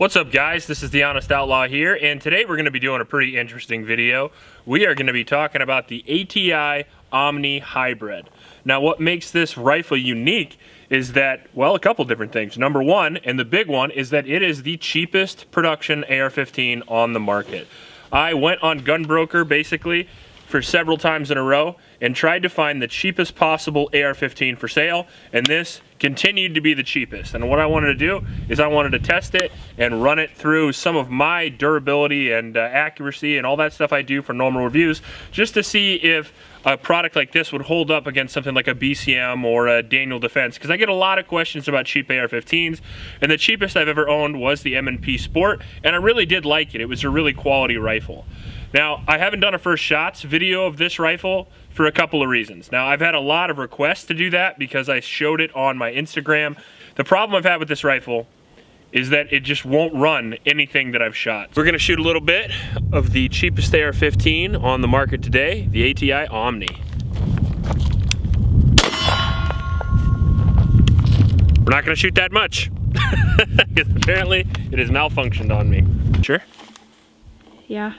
What's up, guys? This is the Honest Outlaw here, and today we're going to be doing a pretty interesting video. We are going to be talking about the ATI Omni Hybrid. Now, what makes this rifle unique is that, well, a couple different things. Number one, and the big one, is that it is the cheapest production AR-15 on the market. I went on Gunbroker, basically, for several times in a row and tried to find the cheapest possible AR-15 for sale, and this continued to be the cheapest. And what I wanted to do is I wanted to test it and run it through some of my durability and accuracy and all that stuff I do for normal reviews, just to see if a product like this would hold up against something like a BCM or a Daniel Defense, because I get a lot of questions about cheap AR-15s, and the cheapest I've ever owned was the M&P Sport, and I really did like it. It was a really quality rifle. Now, I haven't done a first shots video of this rifle for a couple of reasons. Now, I've had a lot of requests to do that because I showed it on my Instagram. The problem I've had with this rifle is that it just won't run anything that I've shot. We're gonna shoot a little bit of the cheapest AR-15 on the market today, the ATI Omni. We're not gonna shoot that much, because apparently it has malfunctioned on me. Sure? Yeah.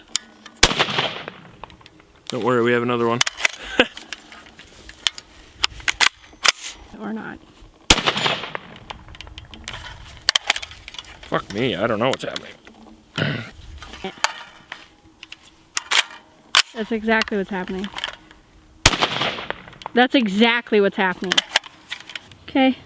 Don't worry, we have another one. Or not. Fuck me, I don't know what's happening. That's exactly what's happening. That's exactly what's happening. Okay.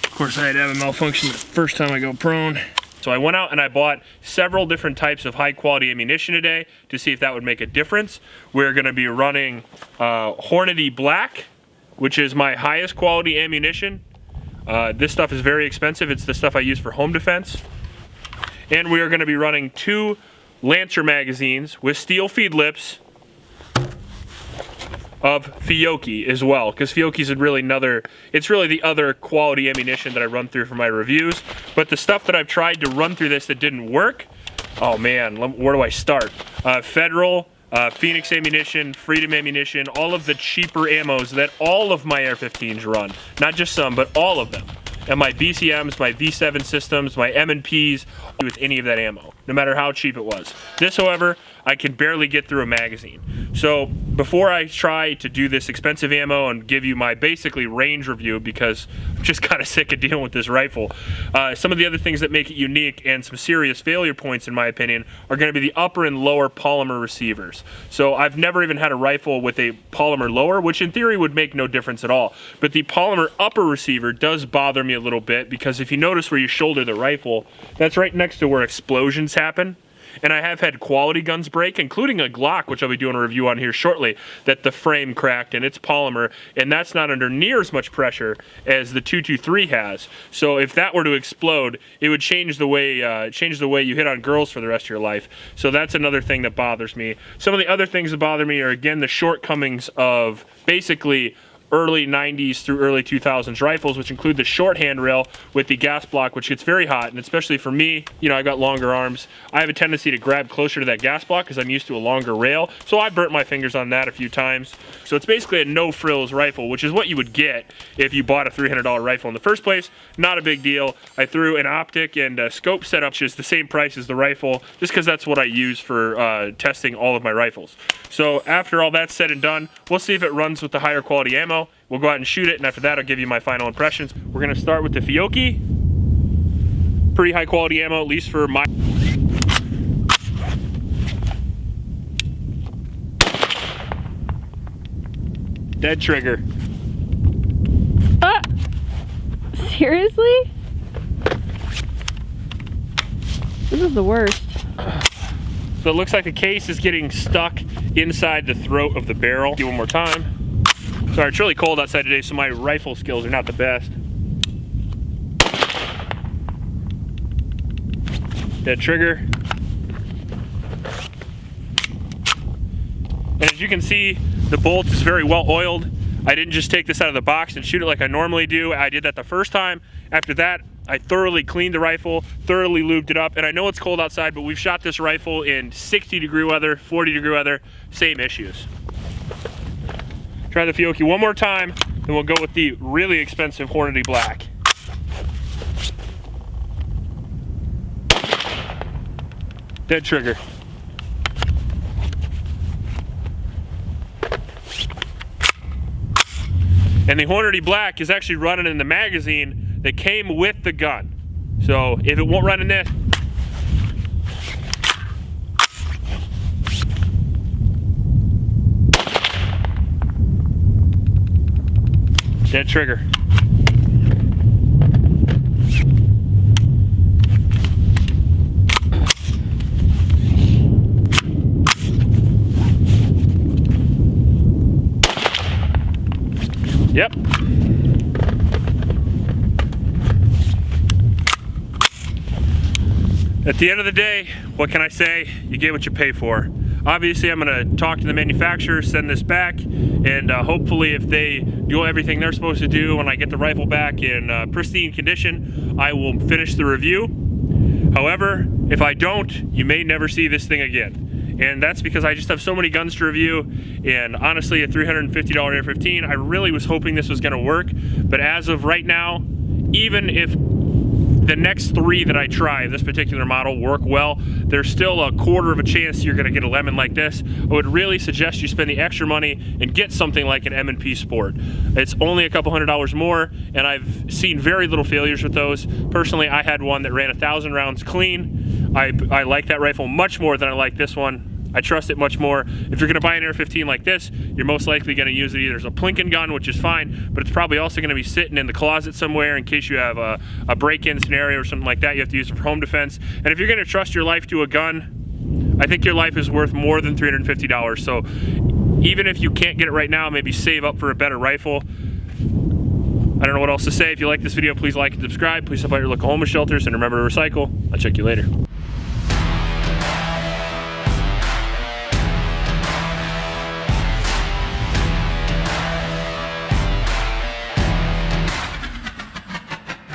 Of course, I had to have a malfunction the first time I go prone. So I went out and I bought several different types of high quality ammunition today to see if that would make a difference. We're gonna be running Hornady Black, which is my highest quality ammunition. This stuff is very expensive. It's the stuff I use for home defense. And we are gonna be running 2 Lancer magazines with steel feed lips of Fiocchi as well, because Fiocchi's it's really the other quality ammunition that I run through for my reviews. But the stuff that I've tried to run through this that didn't work, oh man, where do I start? Federal, Phoenix ammunition, Freedom ammunition, all of the cheaper ammos that all of my AR-15s run. Not just some, but all of them. And my BCMs, my V7 systems, my M&Ps, with any of that ammo, no matter how cheap it was. This, however, I can barely get through a magazine. So before I try to do this expensive ammo and give you my basically range review, because I'm just kind of sick of dealing with this rifle, some of the other things that make it unique and some serious failure points in my opinion are going to be the upper and lower polymer receivers. So I've never even had a rifle with a polymer lower, which in theory would make no difference at all. But the polymer upper receiver does bother me a little bit, because if you notice where you shoulder the rifle, that's right next to where explosions happen. And I have had quality guns break, including a Glock, which I'll be doing a review on here shortly, that the frame cracked and it's polymer, and that's not under near as much pressure as the 223 has. So if that were to explode, it would change the way you hit on girls for the rest of your life. So that's another thing that bothers me. Some of the other things that bother me are, again, the shortcomings of basically early 90s through early 2000s rifles, which include the short handrail with the gas block, which gets very hot. And especially for me, you know, I got longer arms. I have a tendency to grab closer to that gas block because I'm used to a longer rail. So I burnt my fingers on that a few times. So it's basically a no frills rifle, which is what you would get if you bought a $300 rifle in the first place. Not a big deal. I threw an optic and a scope setup, which is the same price as the rifle, just because that's what I use for testing all of my rifles. So after all that's said and done, we'll see if it runs with the higher quality ammo. We'll go out and shoot it, and after that I'll give you my final impressions. We're gonna start with the Fiocchi. Pretty high quality ammo, at least for my... Dead trigger. Seriously? This is the worst. So it looks like the case is getting stuck inside the throat of the barrel. Do one more time. Sorry, it's really cold outside today, so my rifle skills are not the best. Dead trigger. And as you can see, the bolt is very well oiled. I didn't just take this out of the box and shoot it like I normally do. I did that the first time. After that, I thoroughly cleaned the rifle, thoroughly lubed it up, and I know it's cold outside, but we've shot this rifle in 60-degree weather, 40-degree weather, same issues. Try the Fiocchi one more time, then we'll go with the really expensive Hornady Black. Dead trigger. And the Hornady Black is actually running in the magazine that came with the gun. So if it won't run in this, dead trigger. Yep. At the end of the day, what can I say? You get what you pay for. Obviously, I'm gonna talk to the manufacturer, send this back, and hopefully if they do everything they're supposed to do when I get the rifle back in pristine condition, I will finish the review. However, if I don't, you may never see this thing again. And that's because I just have so many guns to review, and honestly, a $350 AR-15, I really was hoping this was gonna work, but as of right now, even if the next 3 that I try, this particular model, work well, there's still a quarter of a chance you're gonna get a lemon like this. I would really suggest you spend the extra money and get something like an M&P Sport. It's only a couple $100 more, and I've seen very little failures with those. Personally, I had one that ran 1,000 rounds clean. I like that rifle much more than I like this one. I trust it much more. If you're gonna buy an AR-15 like this, you're most likely gonna use it either as a plinking gun, which is fine, but it's probably also gonna be sitting in the closet somewhere in case you have a break-in scenario or something like that. You have to use it for home defense. And if you're gonna trust your life to a gun, I think your life is worth more than $350. So even if you can't get it right now, maybe save up for a better rifle. I don't know what else to say. If you like this video, please like and subscribe. Please help out your local homeless shelters, and remember to recycle. I'll check you later.